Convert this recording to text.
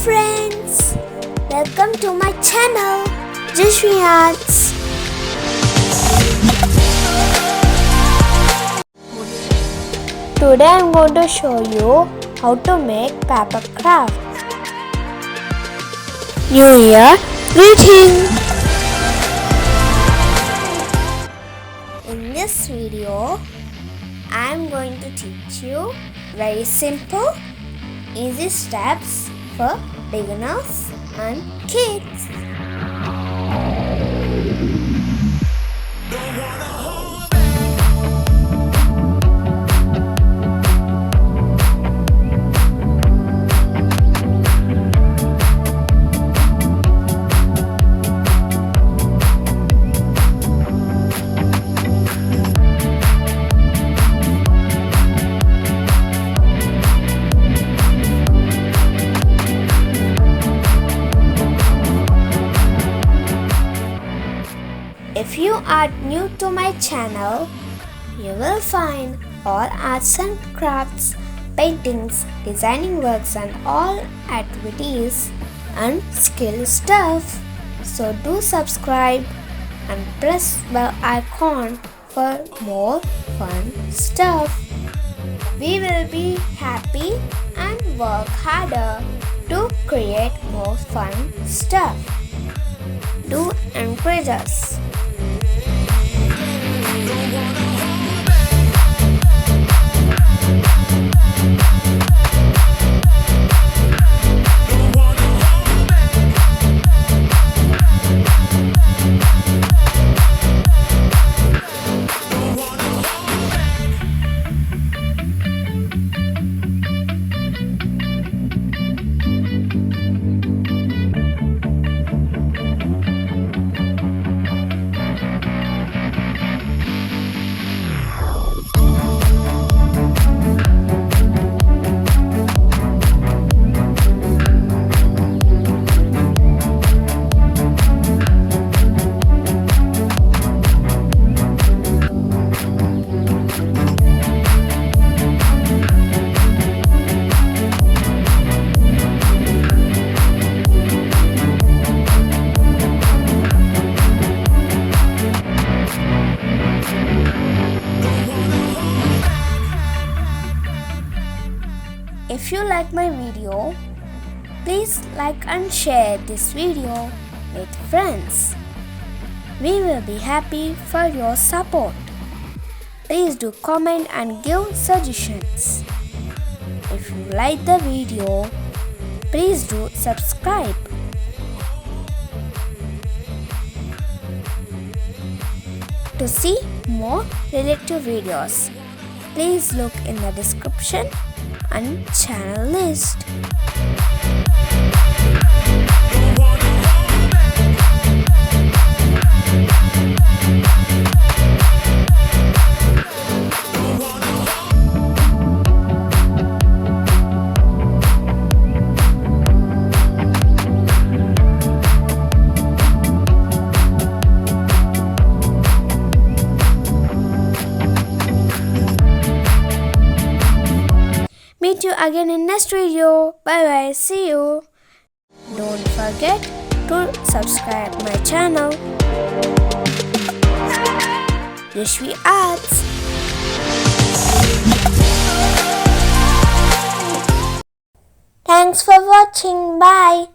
friends, welcome to my channel JaswiArts. Today I am going to show you how to make paper craft. New Year greeting! In this video, I am going to teach you very simple, easy steps for beginners and kids. If you are new to my channel, you will find all arts and crafts, paintings, designing works and all activities and skill stuff. So do subscribe and press bell icon for more fun stuff. We will be happy and work harder to create more fun stuff. Do encourage us. If you like my video, please like and share this video with friends. We will be happy for your support. Please do comment and give suggestions. If you like the video, please do subscribe. To see more related videos, please look in the description and channel list. Meet you again in next video. Bye bye. See you. Don't forget to subscribe my channel JaswiArts. Thanks for watching. Bye.